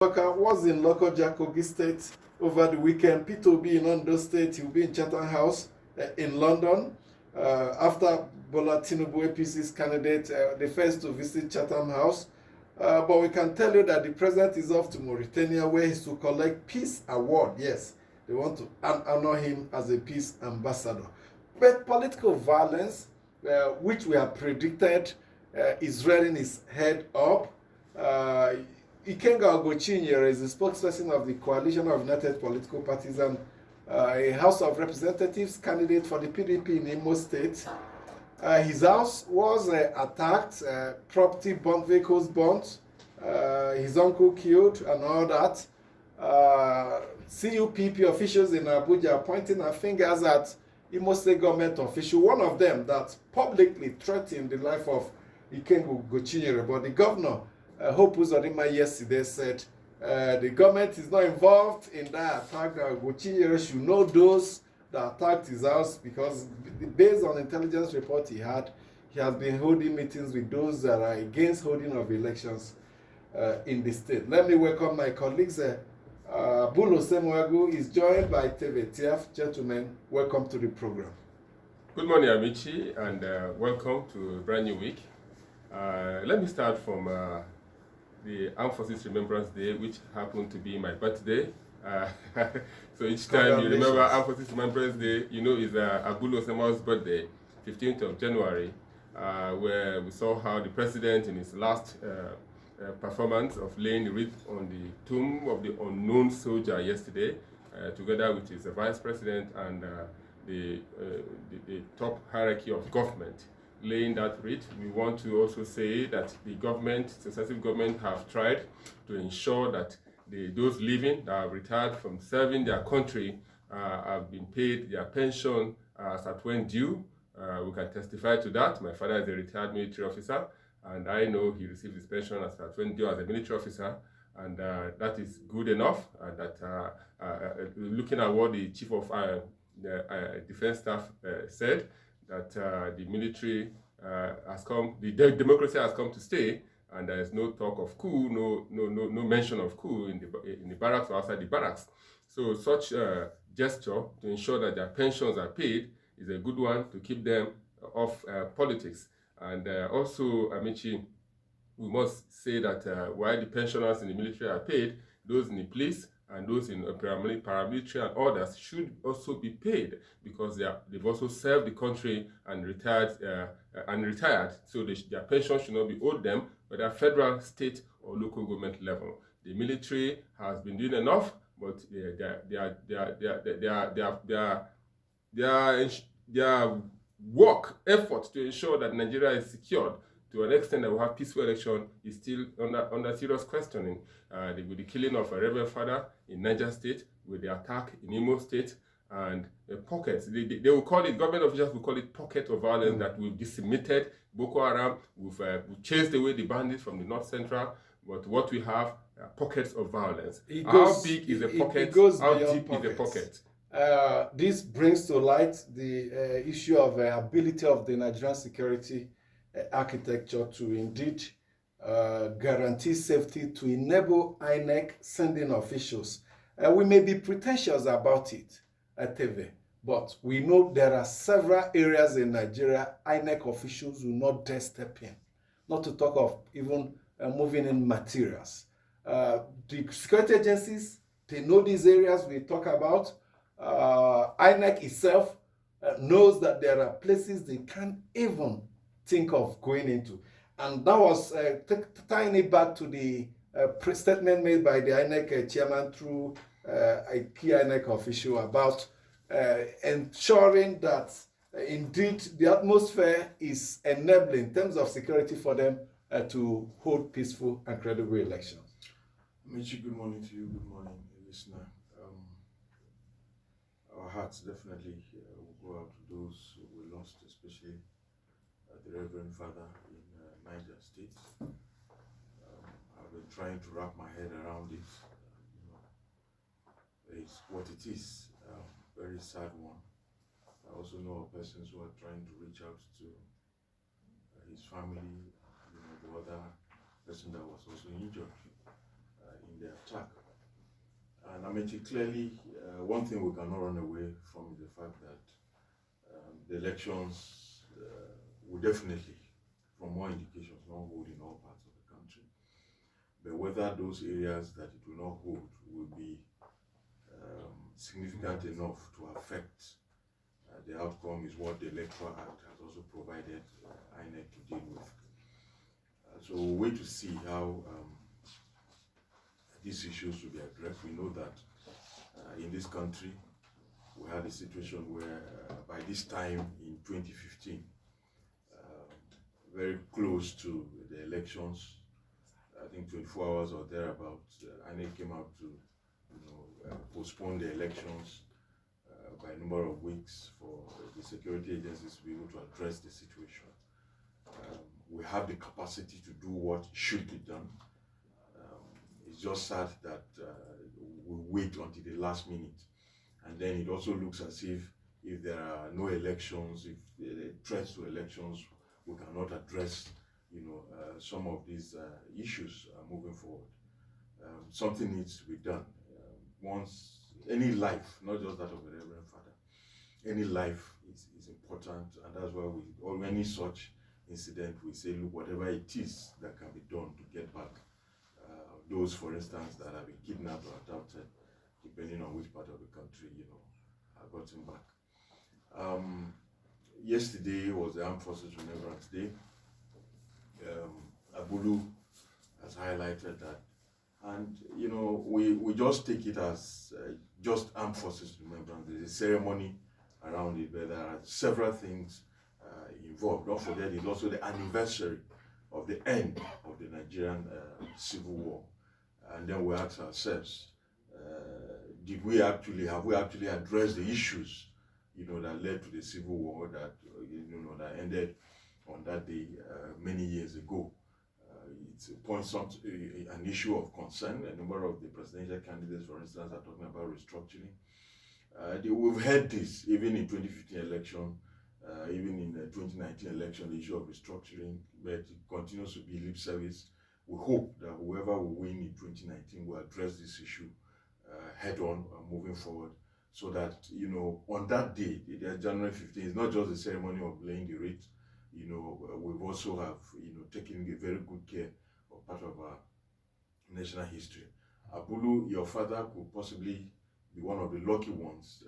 Was in Lokoja, Kogi State over the weekend. Peter will be in Ondo State. He will be in Chatham House in London. After Bola Tinubu, APC's candidate, the first to visit Chatham House. But we can tell you that the president is off to Mauritania, where he's to collect Peace Award. Yes, they want to honor him as a peace ambassador. But political violence, which we have predicted, is rearing its head up. Ikenga Ogochinyere is the spokesperson of the Coalition of United Political Parties and a House of Representatives candidate for the PDP in Imo State. His house was attacked, property burnt, vehicles burnt, his uncle killed and all that. CUPP officials in Abuja are pointing their fingers at Imo State government official, one of them that publicly threatened the life of Ikenga Ogochinyere, but the governor Hope Uzodinma yesterday said the government is not involved in that attack. Ogochinyere should know those that attacked his house because based on intelligence report he has been holding meetings with those that are against holding of elections in the state. Let me welcome my colleagues. Bulo Semwagu is joined by Teve Tiaf. Gentlemen, welcome to the program. Good morning, Amici, and welcome to a brand new week. Let me start from the Armed Forces Remembrance Day, which happened to be my birthday. So each time you remember Armed Forces Remembrance Day, you know it's Abulo Sema's birthday, 15th of January, where we saw how the president in his last performance of laying the wreath on the tomb of the unknown soldier yesterday, together with his vice president and the top hierarchy of government. Laying that wreath, we want to also say that the government, successive government, have tried to ensure that those living that have retired from serving their country have been paid their pension as at when due. We can testify to that. My father is a retired military officer, and I know he received his pension as at when due as a military officer, and that is good enough. Looking at what the chief of the defense staff said, that the military has come, the democracy has come to stay, and there is no talk of coup, no mention of coup in the barracks or outside the barracks. So such a gesture to ensure that their pensions are paid is a good one to keep them off politics. And also, Amici, we must say that while the pensioners in the military are paid, those in the police and those in paramilitary and others should also be paid because they've also served the country and retired. So their pension should not be owed them, whether federal, state, or local government level. The military has been doing enough, but their work, effort to ensure that Nigeria is secured to an extent that we have peaceful election is still under serious questioning. With the killing of a rebel father in Niger State, with the attack in Imo State, and pockets. They will call it, government officials will call it pocket of violence that we've decimated Boko Haram, we've chased away the bandits from the North Central, but what we have are pockets of violence. How big is a pocket? How deep is a pocket? This brings to light the issue of ability of the Nigerian security architecture to indeed guarantee safety, to enable INEC sending officials. We may be pretentious about it at TV, but we know there are several areas in Nigeria INEC officials will not dare step in, not to talk of even moving in materials. The security agencies, they know these areas we talk about. INEC itself knows that there are places they can't even think of going into. And that was tying it back to the statement made by the INEC chairman through a key INEC official about ensuring that indeed the atmosphere is enabling in terms of security for them to hold peaceful and credible elections. Michi, good morning to you. Good morning, listener. Our hearts definitely will go out to those we lost, especially the Reverend Father in Niger State. I've been trying to wrap my head around it. It's what it is. Very sad one. I also know of persons who are trying to reach out to his family, the other person that was also injured in in the attack. And I mean, clearly, one thing we cannot run away from is the fact that the elections will definitely, from more indications, not hold in all parts of the country. But whether those areas that it will not hold will be significant enough to affect the outcome is what the Electoral Act has also provided INEC to deal with. So we'll wait to see how these issues will be addressed. We know that in this country, we had a situation where by this time in 2015, very close to the elections, I think 24 hours or thereabouts, INEC came out to postpone the elections by a number of weeks for the security agencies to be able to address the situation. We have the capacity to do what should be done. It's just sad that we wait until the last minute. And then it also looks as if there are no elections, if the threats to elections, we cannot address, some of these issues moving forward. Something needs to be done. Once any life, not just that of a Reverend Father, any life is important, and that's why or any such incident, we say, look, whatever it is that can be done to get back those, for instance, that have been kidnapped or adopted, depending on which part of the country, are gotten back. Yesterday was the Armed Forces Remembrance Day. Abulu has highlighted that, and we just take it as just Armed Forces Remembrance. There's a ceremony around it, but there are several things involved. Don't forget, it's also the anniversary of the end of the Nigerian Civil War, and then we ask ourselves, have we actually addressed the issues that led to the Civil War that that ended on that day many years ago? It points out an issue of concern. A number of the presidential candidates, for instance, are talking about restructuring. We've heard this even in 2015 election, even in the 2019 election, the issue of restructuring, but it continues to be lip service. We hope that whoever will win in 2019 will address this issue head on moving forward, so that on that day, January 15th, it's not just the ceremony of laying the wreath. We've also have taken a very good care of part of our national history. Abulu, your father could possibly be one of the lucky ones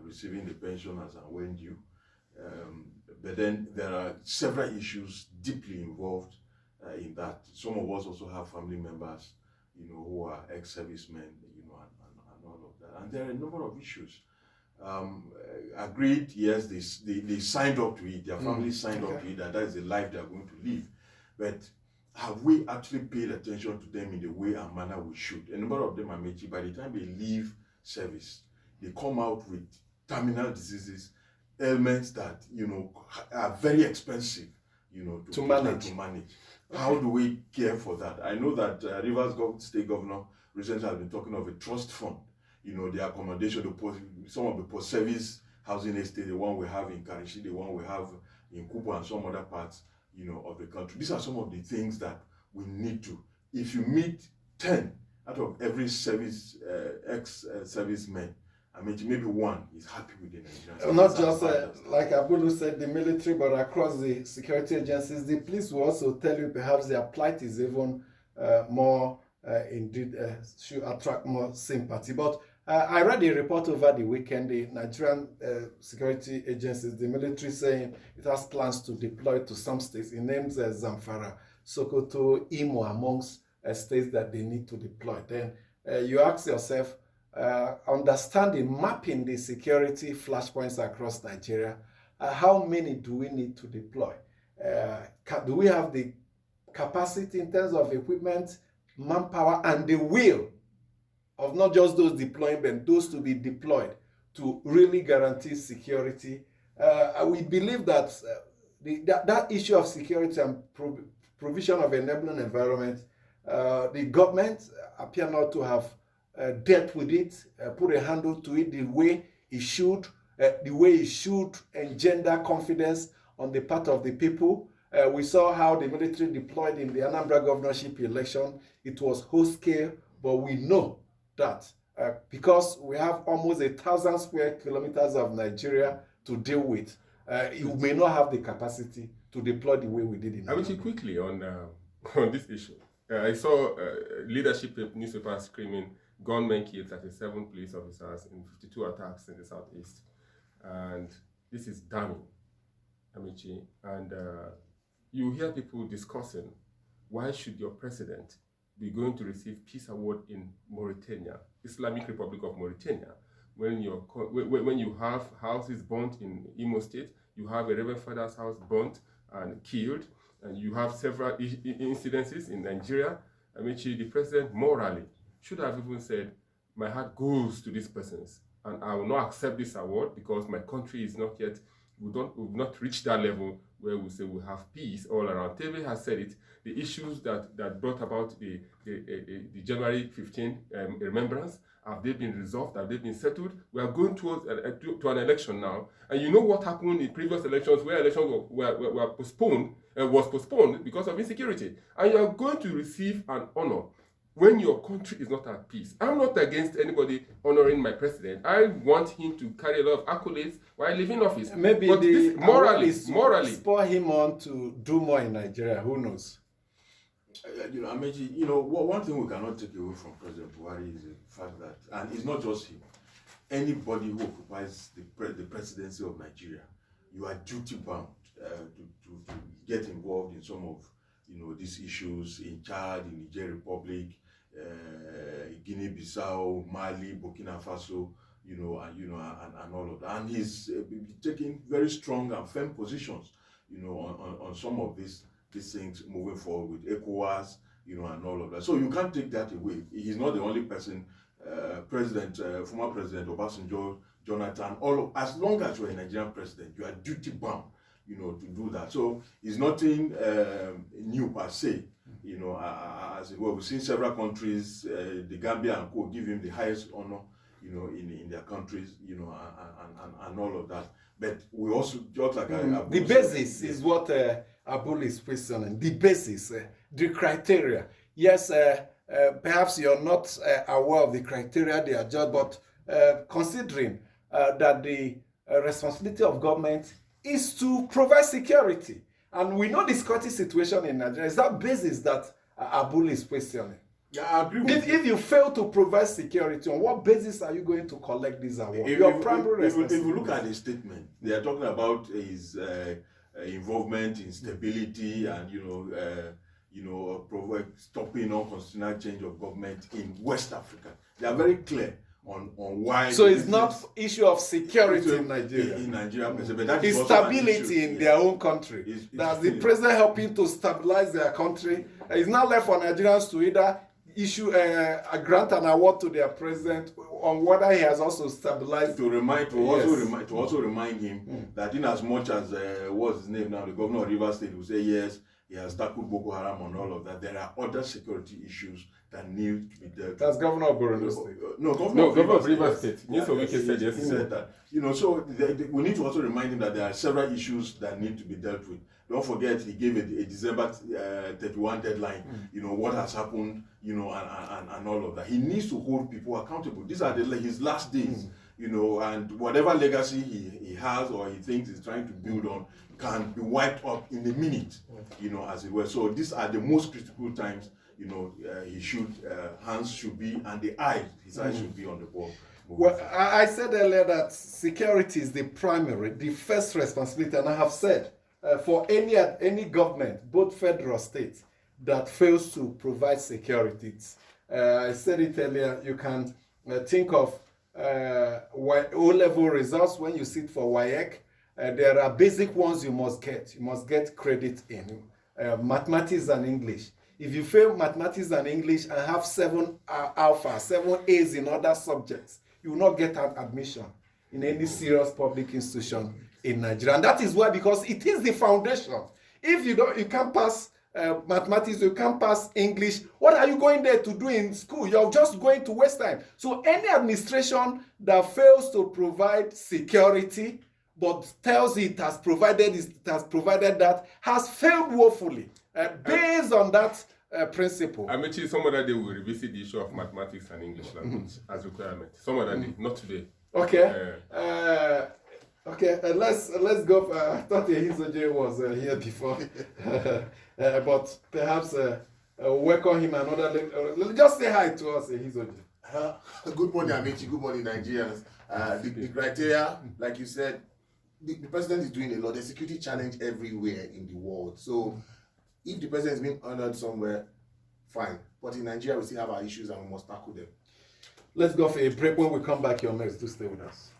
receiving the pension as and when due. But then there are several issues deeply involved in that. Some of us also have family members, who are ex-servicemen, and all of that. And there are a number of issues. Agreed, yes, they signed up to it, their family signed up to it, that is the life they are going to live. But have we actually paid attention to them in the way and manner we should? A number of them are Mechi, by the time they leave service, they come out with terminal diseases, ailments that are very expensive to manage. Okay. How do we care for that? I know that Rivers State Governor recently has been talking of a trust fund. The accommodation, some of the post-service housing estate, the one we have in Karishi, the one we have in Kubo and some other parts, of the country. These are some of the things that we need to. If you meet 10 out of every ex-serviceman, maybe one is happy with the Nigerian. Not just like Abulu said, the military, but across the security agencies, the police will also tell you perhaps their plight is even more indeed should attract more sympathy. But I read a report over the weekend, the Nigerian security agencies, the military, saying it has plans to deploy to some states. It names Zamfara, Sokoto, Imo amongst states that they need to deploy. Then you ask yourself, understanding, mapping the security flashpoints across Nigeria, how many do we need to deploy? Do we have the capacity in terms of equipment, manpower, and the will of not just those deploying, but those to be deployed to really guarantee security? We believe that that issue of security and provision of enabling environment, the government appear not to have dealt with it, put a handle to it the way it should engender confidence on the part of the people. We saw how the military deployed in the Anambra governorship election. It was whole scale, But we know that because we have almost 1,000 square kilometers of Nigeria to deal with, you may not have the capacity to deploy the way we did in Amici, quickly on this issue. I saw leadership newspapers screaming, gunmen killed 37 police officers in 52 attacks in the southeast. And this is damning, Amici. And you hear people discussing, why should your president be going to receive peace award in Mauritania, Islamic Republic of Mauritania, when you have houses burnt in Imo State, you have a Reverend Father's house burnt and killed, and you have several incidences in Nigeria. Amici, the president morally should have even said, my heart goes to these persons, and I will not accept this award because my country is not yet, we've not reached that level where we say we have peace all around. Teve has said it, the issues that brought about the January 15 remembrance, have they been resolved? Have they been settled? We are going towards to an election now. And you know what happened in previous elections where elections were postponed, was postponed because of insecurity. And you are going to receive an honor when your country is not at peace. I'm not against anybody honoring my president. I want him to carry a lot of accolades while leaving office. Maybe but the morally, spur him on to do more in Nigeria. Who knows? Amici, one thing we cannot take away from President Buhari is the fact that, and it's not just him, anybody who occupies the presidency of Nigeria, you are duty bound to get involved in some of these issues in Chad, in Niger Republic, Guinea-Bissau, Mali, Burkina Faso, and all of that. And he's taking very strong and firm positions, on some of these things moving forward with ECOWAS, and all of that. So you can't take that away. He's not the only person. Former President Obasanjo, Jonathan, as long as you're a Nigerian president, you are duty bound, to do that. So it's nothing new per se, as it were. We've seen several countries, the Gambia and co, give him the highest honor, in their countries, and all of that. But we also, just like the basis is what Abul is questioning. The basis, the criteria. Yes, perhaps you're not aware of the criteria they are judged, but considering that the responsibility of government is to provide security, and we know the security situation in Nigeria, is that basis that Abul is questioning. Yeah, I agree with if you fail to provide security, on what basis are you going to collect this award? Your primary responsibility. If you look at the statement, they are talking about his involvement in stability and stopping unconstitutional change of government in West Africa. They are very clear on why. So it's not issue of security in Nigeria. In Nigeria, but that is it's stability in their own country. That's the president helping to stabilize their country. It's not left for Nigerians to either issue grant an award to their president on whether he has also stabilized. To also remind him that in as much as what's his name now, the governor of Rivers State will say yes, he has tackled Boko Haram and all of that. There are other security issues that need to be dealt with. That's governor of Borthday State. Governor of Rivers State. Yes, so we can say yes. He said that. So we need to also remind him that there are several issues that need to be dealt with. Don't forget, he gave a December 31 deadline. What has happened, and all of that. He needs to hold people accountable. These are his last days, and whatever legacy he has or he thinks he's trying to build on can be wiped up in a minute, as it were. So these are the most critical times, hands should be, and his eyes should be on the ball. Well, I said earlier that security is the first responsibility, and I have said, for any government, both federal or state, that fails to provide security. I said it earlier, you can think of O-level results when you sit for WAEC. There are basic ones you must get. You must get credit in mathematics and English. If you fail mathematics and English and have 7 A's in other subjects, you will not get an admission in any serious public institution in Nigeria. And that is why, because it is the foundation. If you can't pass mathematics, you can't pass English, what are you going there to do in school? You're just going to waste time. So any administration that fails to provide security but tells it has provided that has failed woefully. Based on that principle. Amici, some other day we'll revisit the issue of mathematics and English language as requirement. Some other day, not today. Okay. Okay, let's go. I thought Ehizoje was here before, but perhaps welcome him another. Just say hi to us, Ehizoje. Good morning, Amici. Good morning, Nigerians. The criteria, like you said, the president is doing a lot. There's security challenge everywhere in the world. So if the president is being honored somewhere, fine. But in Nigeria, we still have our issues and we must tackle them. Let's go for a break. When we come back, your mates, do stay with us.